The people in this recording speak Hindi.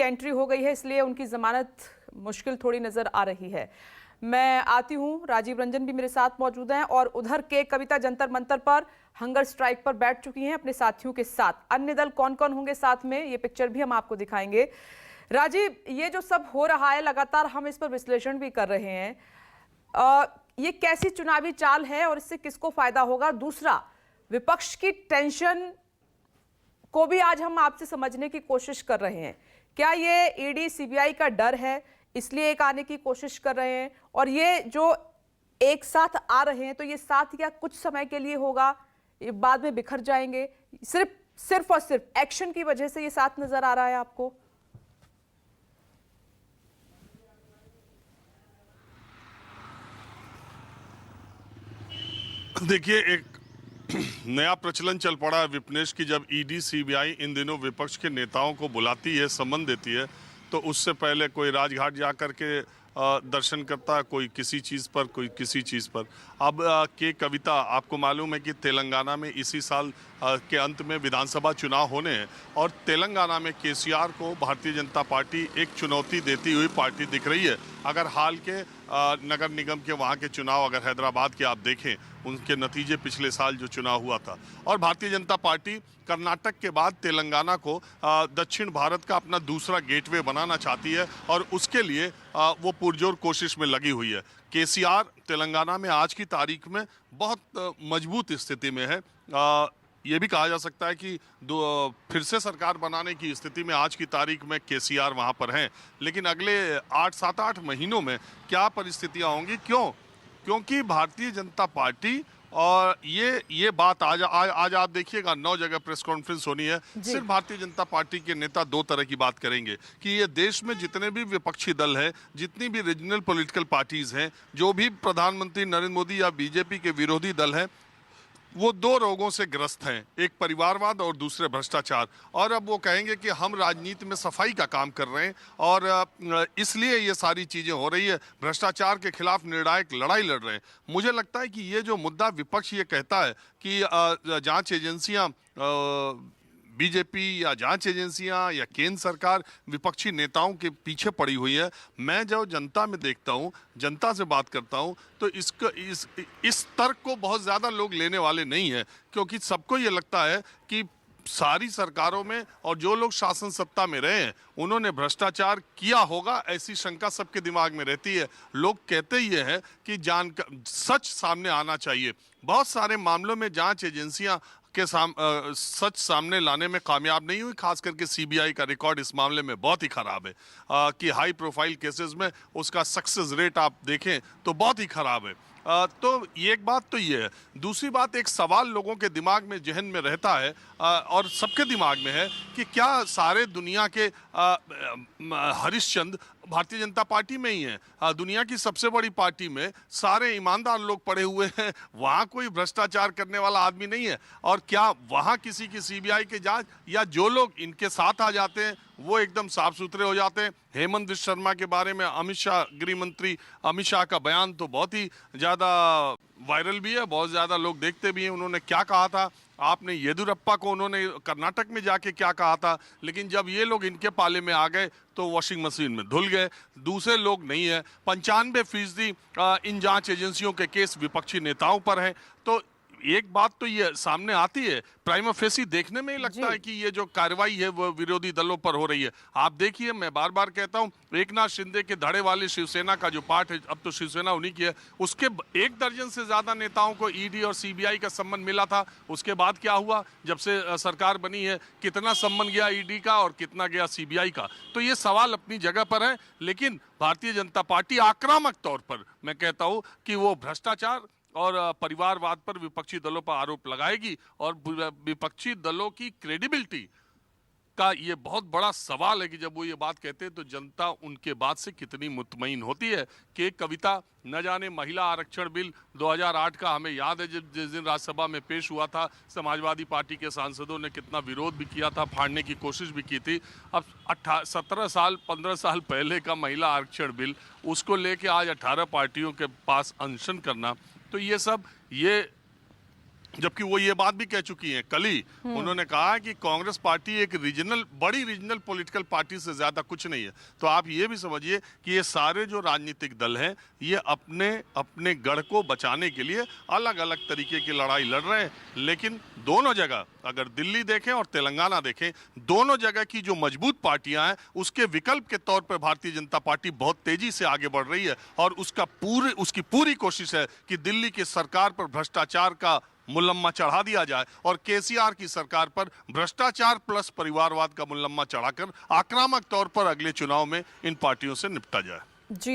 एंट्री हो गई है, इसलिए उनकी जमानत मुश्किल थोड़ी नजर आ रही है। मैं आती हूं, राजीव रंजन भी मेरे साथ मौजूद हैं और उधर के कविता जंतर मंतर पर हंगर स्ट्राइक पर बैठ चुकी हैं अपने साथियों के साथ। अन्य दल कौन कौन होंगे साथ में, ये पिक्चर भी हम आपको दिखाएंगे। राजीव, ये जो सब हो रहा है लगातार हम इस पर विश्लेषण भी कर रहे हैं, ये कैसी चुनावी चाल है और इससे किसको फायदा होगा? दूसरा, विपक्ष की टेंशन को भी आज हम आपसे समझने की कोशिश कर रहे हैं। क्या ये ईडी सीबीआई का डर है इसलिए एक आने की कोशिश कर रहे हैं, और ये जो एक साथ आ रहे हैं तो ये साथ या कुछ समय के लिए होगा, ये बाद में बिखर जाएंगे? सिर्फ और सिर्फ एक्शन की वजह से ये साथ नजर आ रहा है आपको? देखिए, एक नया प्रचलन चल पड़ा है विपनेश की, जब ईडी सीबीआई इन दिनों विपक्ष के नेताओं को बुलाती है, सम्मन देती है, तो उससे पहले कोई राजघाट जा करके दर्शन करता है, कोई किसी चीज़ पर, कोई किसी चीज़ पर। अब के कविता, आपको मालूम है कि तेलंगाना में इसी साल के अंत में विधानसभा चुनाव होने हैं और तेलंगाना में केसीआर को भारतीय जनता पार्टी एक चुनौती देती हुई पार्टी दिख रही है। अगर हाल के नगर निगम के वहाँ के चुनाव, अगर हैदराबाद के आप देखें, उनके नतीजे पिछले साल जो चुनाव हुआ था, और भारतीय जनता पार्टी कर्नाटक के बाद तेलंगाना को दक्षिण भारत का अपना दूसरा गेटवे बनाना चाहती है और उसके लिए वो पुरजोर कोशिश में लगी हुई है। केसीआर तेलंगाना में आज की तारीख में बहुत मजबूत स्थिति में है। ये भी कहा जा सकता है कि फिर से सरकार बनाने की स्थिति में आज की तारीख में केसीआर वहाँ पर हैं, लेकिन अगले 7-8 महीनों में क्या परिस्थितियाँ होंगी? क्योंकि भारतीय जनता पार्टी, और ये बात आज आप देखिएगा 9 जगह प्रेस कॉन्फ्रेंस होनी है। सिर्फ भारतीय जनता पार्टी के नेता 2 तरह की बात करेंगे कि ये देश में जितने भी विपक्षी दल हैं, जितनी भी रीजनल पॉलिटिकल पार्टीज हैं, जो भी प्रधानमंत्री नरेंद्र मोदी या बीजेपी के विरोधी दल हैं, वो 2 रोगों से ग्रस्त हैं, एक परिवारवाद और दूसरे भ्रष्टाचार। और अब वो कहेंगे कि हम राजनीति में सफाई का काम कर रहे हैं और इसलिए ये सारी चीज़ें हो रही है, भ्रष्टाचार के खिलाफ निर्णायक लड़ाई लड़ रहे हैं। मुझे लगता है कि ये जो मुद्दा विपक्ष ये कहता है कि जांच एजेंसियां, बीजेपी या जांच एजेंसियां या केंद्र सरकार विपक्षी नेताओं के पीछे पड़ी हुई है, मैं जो जनता में देखता हूं, जनता से बात करता हूं, तो इस तर्क को बहुत ज़्यादा लोग लेने वाले नहीं है, क्योंकि सबको ये लगता है कि सारी सरकारों में और जो लोग शासन सत्ता में रहे हैं उन्होंने भ्रष्टाचार किया होगा, ऐसी शंका सबके दिमाग में रहती है। लोग कहते ये हैं कि सच सामने आना चाहिए। बहुत सारे मामलों में जांच एजेंसियां के सच सामने लाने में कामयाब नहीं हुई, खास करके सीबीआई का रिकॉर्ड इस मामले में बहुत ही खराब है कि हाई प्रोफाइल केसेस में उसका सक्सेस रेट आप देखें तो बहुत ही खराब है। तो ये एक बात तो ये है। दूसरी बात, एक सवाल लोगों के दिमाग में, जहन में रहता है और सबके दिमाग में है कि क्या सारे दुनिया के हरिश्चंद्र भारतीय जनता पार्टी में ही है? दुनिया की सबसे बड़ी पार्टी में सारे ईमानदार लोग पड़े हुए हैं, वहाँ कोई भ्रष्टाचार करने वाला आदमी नहीं है। और क्या वहाँ किसी की सीबीआई की जांच, या जो लोग इनके साथ आ जाते हैं वो एकदम साफ सुथरे हो जाते हैं? हेमंत विश्व शर्मा के बारे में अमित शाह, गृह मंत्री अमित शाह का बयान तो बहुत ही ज़्यादा वायरल भी है, बहुत ज़्यादा लोग देखते भी हैं। उन्होंने क्या कहा था, आपने येदियुरप्पा को उन्होंने कर्नाटक में जाके क्या कहा था, लेकिन जब ये लोग इनके पाले में आ गए तो वॉशिंग मशीन में धुल गए। दूसरे लोग नहीं है। 95% इन जांच एजेंसियों के केस विपक्षी नेताओं पर हैं। तो एक बात तो ये सामने आती है, प्राइमा फेसी देखने में ही लगता है कि ये जो कार्रवाई है वो विरोधी दलों पर हो रही है। आप देखिए, मैं बार बार कहता हूं, एकनाथ शिंदे के धड़े वाली शिवसेना का जो पार्ट है, अब तो शिवसेना उन्हीं की है, उसके 1 दर्जन से ज्यादा नेताओं को ईडी और सीबीआई का सम्मान मिला था। उसके बाद क्या हुआ, जब से सरकार बनी है, कितना सम्मान गया ईडी का और कितना गया सीबीआई का? तो ये सवाल अपनी जगह पर है, लेकिन भारतीय जनता पार्टी आक्रामक तौर पर, मैं कहता हूं कि वो भ्रष्टाचार और परिवारवाद पर विपक्षी दलों पर आरोप लगाएगी, और विपक्षी दलों की क्रेडिबिलिटी का ये बहुत बड़ा सवाल है कि जब वो ये बात कहते हैं तो जनता उनके बात से कितनी मुतमईन होती है। कि कविता, न जाने महिला आरक्षण बिल 2008 का हमें याद है, जिस दिन राज्यसभा में पेश हुआ था, समाजवादी पार्टी के सांसदों ने कितना विरोध भी किया था, फाड़ने की कोशिश भी की थी। अब 15 साल पहले का महिला आरक्षण बिल, उसको लेके आज 18 पार्टियों के पास अनशन करना, तो ये सब जबकि वो ये बात भी कह चुकी हैं कल ही। उन्होंने कहा कि कांग्रेस पार्टी एक बड़ी रीजनल पॉलिटिकल पार्टी से ज्यादा कुछ नहीं है। तो आप ये भी समझिए कि ये सारे जो राजनीतिक दल हैं ये अपने अपने गढ़ को बचाने के लिए अलग अलग तरीके की लड़ाई लड़ रहे हैं। लेकिन दोनों जगह, अगर दिल्ली देखें और तेलंगाना देखें, दोनों जगह की जो मजबूत पार्टियां हैं उसके विकल्प के तौर पर भारतीय जनता पार्टी बहुत तेजी से आगे बढ़ रही है। और उसकी पूरी कोशिश है कि दिल्ली की सरकार पर भ्रष्टाचार का मुलम्मा चढ़ा दिया जाए और केसीआर की सरकार पर भ्रष्टाचार प्लस परिवारवाद का मुलम्मा चढ़ाकर आक्रामक तौर पर अगले चुनाव में इन पार्टियों से निपटा जाए। जी।